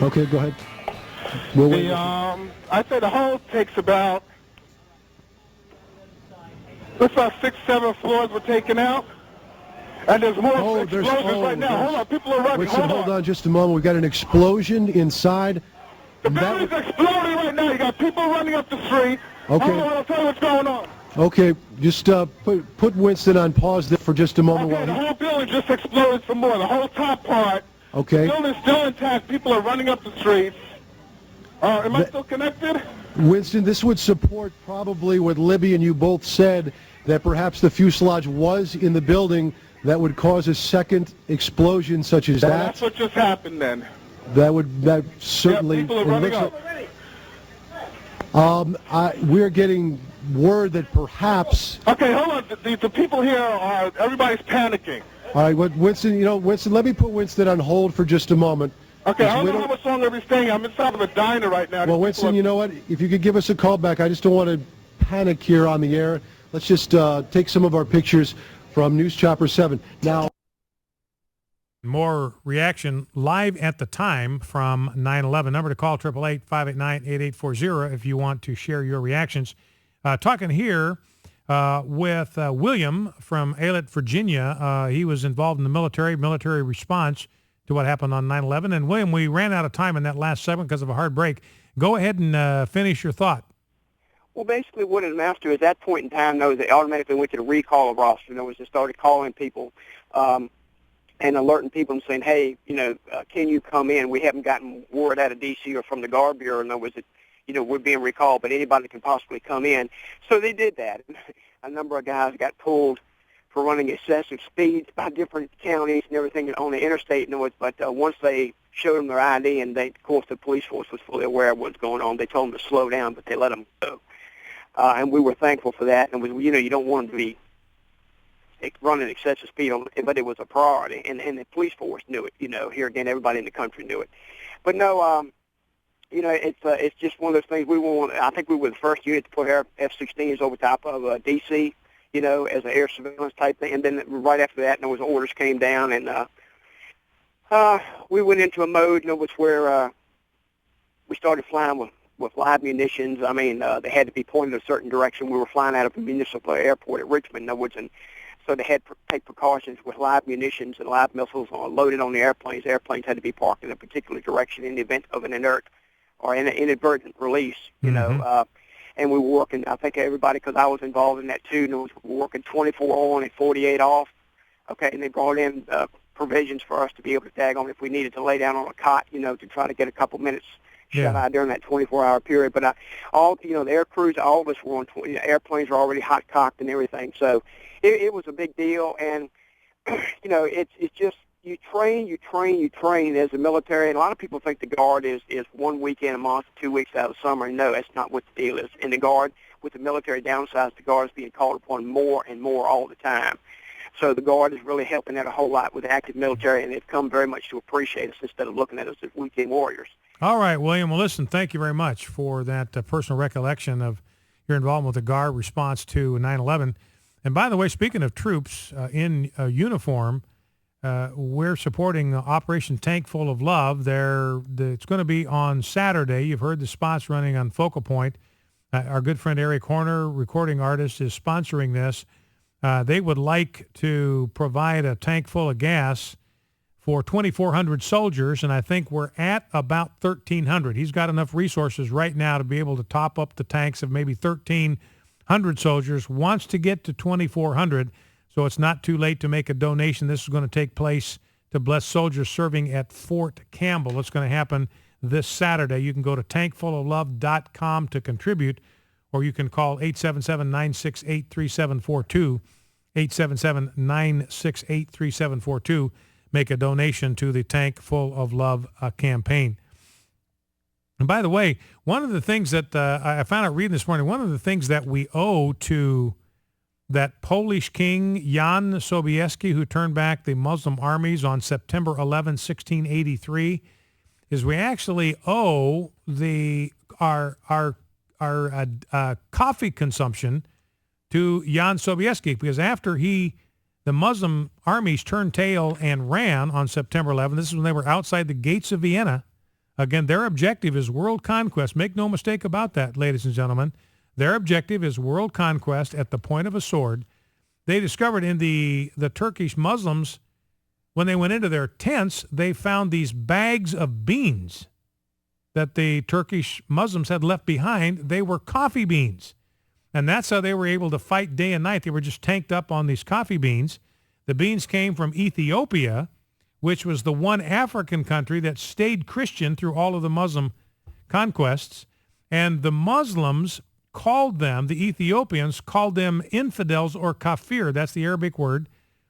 Okay, go ahead. I say the hole takes about, looks like 6, 7 floors were taken out. And there's more explosions right now. Hold on, people are running. Hold on just a moment. We've got an explosion inside. The building's exploding right now. You got people running up the street. Okay. Hold on, I'll tell you what's going on. Okay, just put Winston on pause there for just a moment. Okay, the whole building just exploded some more. The whole top part. Okay. The building's still intact. People are running up the streets. Am I still connected? Winston, this would support probably what Libby and you both said, that perhaps the fuselage was in the building that would cause a second explosion such as that. That's what just happened then. That certainly. Yeah, people are running up. We're getting word that perhaps. Okay, hold on. The people here everybody's panicking. All right, Winston, let me put Winston on hold for just a moment. Okay, I don't know how much longer we're staying. I'm inside of a diner right now. Well, Winston, you know what? If you could give us a call back, I just don't want to panic here on the air. Let's just take some of our pictures from News Chopper 7. Now, more reaction live at the time from 9/11. Number to call, 888-589-8840 if you want to share your reactions. Talking here with William from Aylett, Virginia. He was involved in the military response to what happened on 9/11. And William, we ran out of time in that last segment because of a hard break. Go ahead and finish your thought. Well, basically what it amounts to at that point in time, though, they automatically went to the recall roster. They started calling people and alerting people and saying, hey, can you come in? We haven't gotten word out of D.C. or from the Guard Bureau, we're being recalled, but anybody can possibly come in. So they did that. A number of guys got pulled for running excessive speeds by different counties and everything on the interstate. But once they showed them their ID, and of course, the police force was fully aware of what's going on. They told them to slow down, but they let them go. And we were thankful for that. And you don't want them to be running excessive speed, but it was a priority. And the police force knew it. Here again, everybody in the country knew it. But no, it's just one of those things. I think we were the first unit to put our F-16s over top of D.C., as an air surveillance type thing. And then right after that, orders came down, and we went into a mode, where we started flying with live munitions. I mean, they had to be pointed a certain direction. We were flying out of a municipal airport at Richmond, and so they had to take precautions with live munitions and live missiles loaded on the airplanes. Airplanes had to be parked in a particular direction in the event of an inert or an inadvertent release, and we were working, I think everybody, because I was involved in that too, we were working 24 on and 48 off, and they brought in provisions for us to be able to tag on if we needed to lay down on a cot, to try to get a couple minutes shut eye during that 24-hour period. But the air crews, all of us were on, airplanes were already hot cocked and everything, so it was a big deal. And it's just you train as a military. And a lot of people think the Guard is 1 weekend a month, 2 weeks out of summer. No, that's not what the deal is. In the Guard, with the military downsized, the Guard is being called upon more and more all the time. So the Guard is really helping out a whole lot with the active military, and they've come very much to appreciate us instead of looking at us as weekend warriors. All right, William. Well, listen, thank you very much for that personal recollection of your involvement with the Guard response to 9/11. And by the way, speaking of troops in uniform, we're supporting Operation Tank Full of Love. It's going to be on Saturday. You've heard the spots running on Focal Point. Our good friend Eric Horner, recording artist, is sponsoring this. They would like to provide a tank full of gas for 2,400 soldiers, and I think we're at about 1,300. He's got enough resources right now to be able to top up the tanks of maybe 1,300 soldiers, wants to get to 2,400, so it's not too late to make a donation. This is going to take place to bless soldiers serving at Fort Campbell. It's going to happen this Saturday. You can go to tankfuloflove.com to contribute, or you can call 877-968-3742, 877-968-3742. Make a donation to the Tank Full of Love campaign. And by the way, one of the things that I found out reading this morning, one of the things that we owe to that Polish king, Jan Sobieski, who turned back the Muslim armies on September 11, 1683, is we actually owe our coffee consumption to Jan Sobieski, because after the Muslim armies turned tail and ran on September 11th. This is when they were outside the gates of Vienna Again, their objective is world conquest. Make no mistake about that, ladies and gentlemen. Their objective is world conquest at the point of a sword. They discovered in the Turkish Muslims, when they went into their tents, they found these bags of beans that the Turkish Muslims had left behind. They were coffee beans. And that's how they were able to fight day and night. They were just tanked up on these coffee beans. The beans came from Ethiopia, which was the one African country that stayed Christian through all of the Muslim conquests. And the Muslims called them, the Ethiopians called them infidels or kafir. That's the Arabic word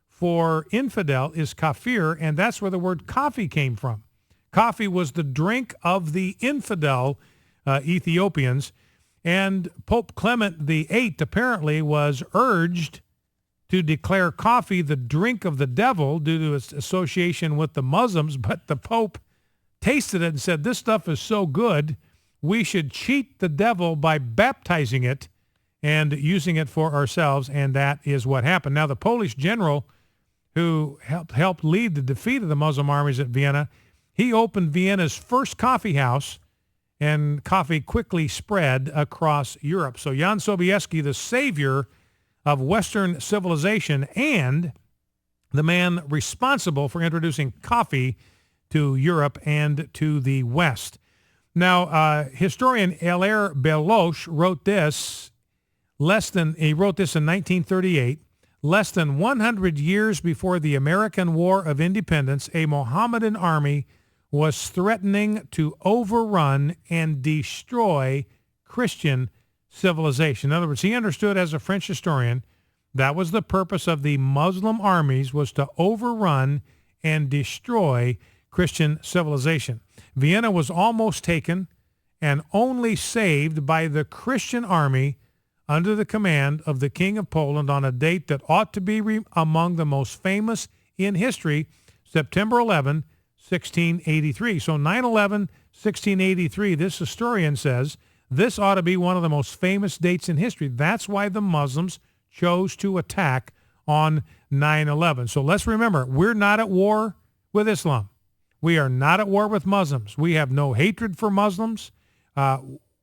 for infidel is kafir, and that's where the word coffee came from. Coffee was the drink of the infidel Ethiopians. And Pope Clement VIII apparently was urged to declare coffee the drink of the devil due to its association with the Muslims, but the Pope tasted it and said, this stuff is so good, we should cheat the devil by baptizing it and using it for ourselves, and that is what happened. Now, the Polish general who helped lead the defeat of the Muslim armies at Vienna, he opened Vienna's first coffee house, and coffee quickly spread across Europe. So Jan Sobieski, the savior of Western civilization and the man responsible for introducing coffee to Europe and to the West. Now, historian Hilaire Belloche wrote this in 1938. Less than 100 years before the American War of Independence, a Mohammedan army was threatening to overrun and destroy Christian civilization. In other words, he understood as a French historian that was the purpose of the Muslim armies, was to overrun and destroy Christian civilization. Vienna was almost taken and only saved by the Christian army under the command of the King of Poland on a date that ought to be among the most famous in history, September 11, 1683. So 9/11, 1683, this historian says this ought to be one of the most famous dates in history. That's why the Muslims chose to attack on 9/11. So let's remember, we're not at war with Islam. We are not at war with Muslims. We have no hatred for Muslims.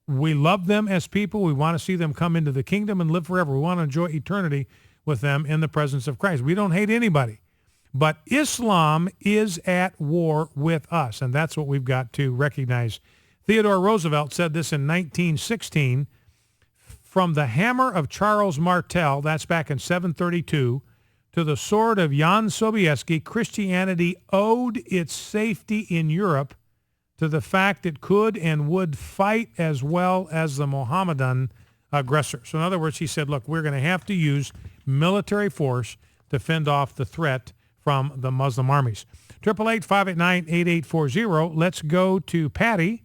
We love them as people. We want to see them come into the kingdom and live forever. We want to enjoy eternity with them in the presence of Christ. We don't hate anybody. But Islam is at war with us, and that's what we've got to recognize. Theodore Roosevelt said this in 1916, from the hammer of Charles Martel, that's back in 732, to the sword of Jan Sobieski, Christianity owed its safety in Europe to the fact it could and would fight as well as the Mohammedan aggressor. So in other words, he said, look, we're going to have to use military force to fend off the threat from the Muslim armies. 888-589-8840. Let's go to Patty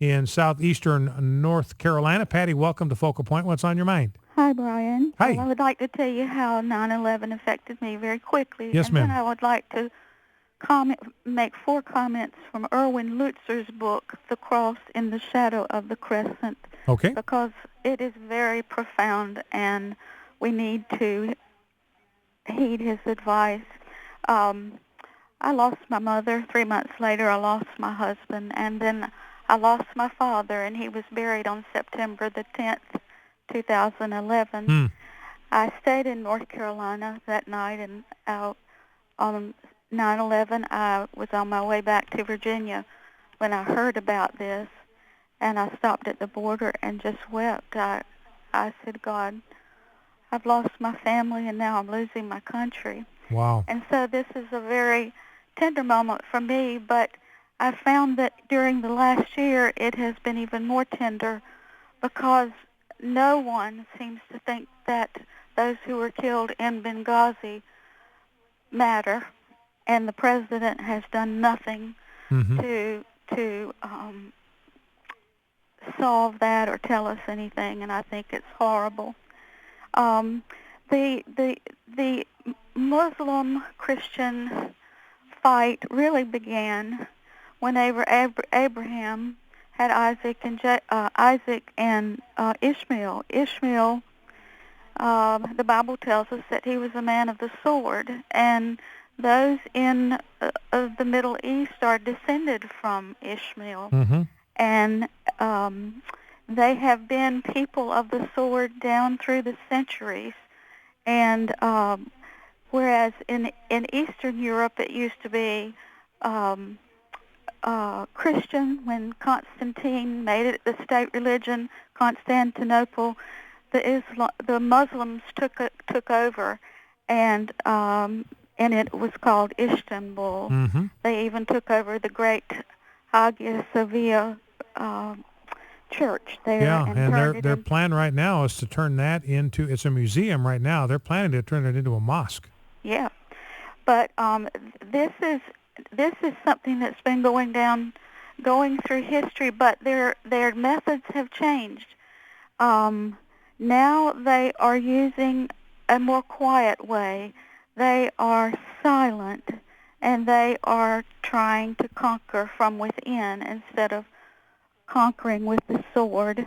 in southeastern North Carolina. Patty, welcome to Focal Point. What's on your mind? Hi, Brian. Hi. Well, I would like to tell you how 9/11 affected me very quickly. Yes, ma'am. And then I would like to make 4 comments from Erwin Lutzer's book, The Cross in the Shadow of the Crescent. Okay. Because it is very profound, and we need to heed his advice. I lost my mother. 3 months later, I lost my husband, and then I lost my father, and he was buried on September the 10th, 2011. I stayed in North Carolina that night, and on 9/11, I was on my way back to Virginia when I heard about this, and I stopped at the border and just wept. I said, God, I've lost my family, and now I'm losing my country. Wow. And so this is a very tender moment for me, but I found that during the last year it has been even more tender because no one seems to think that those who were killed in Benghazi matter, and the president has done nothing to solve that or tell us anything, and I think it's horrible. The Muslim-Christian fight really began whenever Abraham had Isaac and Ishmael. Ishmael, the Bible tells us that he was a man of the sword, and those in the Middle East are descended from Ishmael, and they have been people of the sword down through the centuries. And whereas in Eastern Europe it used to be Christian when Constantine made it the state religion, Constantinople, the Muslims took over, and it was called Istanbul. They even took over the great Hagia Sophia church there. Yeah, and their plan right now is to turn that into, it's a museum right now. They're planning to turn it into a mosque. Yeah, but this is something that's been going through history, but their methods have changed. Now they are using a more quiet way. They are silent, and they are trying to conquer from within instead of conquering with the sword.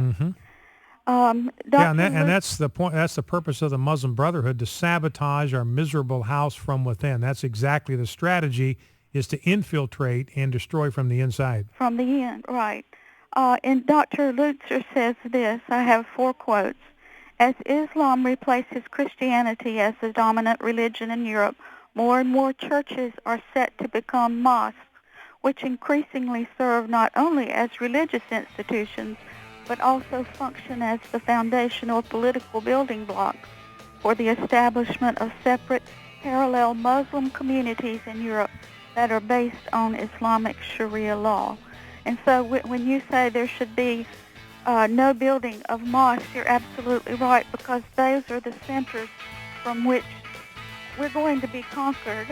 And that's the point. That's the purpose of the Muslim Brotherhood, to sabotage our miserable house from within. That's exactly the strategy, is to infiltrate and destroy from the inside. From the end, right. And Dr. Lutzer says this, I have 4 quotes. As Islam replaces Christianity as the dominant religion in Europe, more and more churches are set to become mosques, which increasingly serve not only as religious institutions, but also function as the foundational political building blocks for the establishment of separate parallel Muslim communities in Europe that are based on Islamic Sharia law. And so when you say there should be no building of mosques, you're absolutely right, because those are the centers from which we're going to be conquered.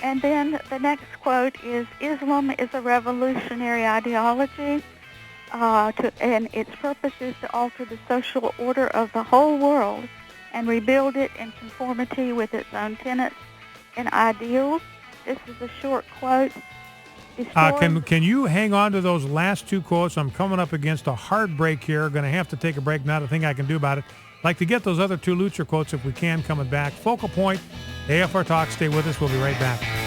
And then the next quote is, Islam is a revolutionary ideology, and its purpose is to alter the social order of the whole world and rebuild it in conformity with its own tenets and ideals. This is a short quote. Can you hang on to those last 2 quotes? I'm coming up against a hard break here. Going to have to take a break. Not a thing I can do about it. Like to get those other 2 Lutzer quotes if we can coming back. Focal Point, AFR Talk. Stay with us. We'll be right back.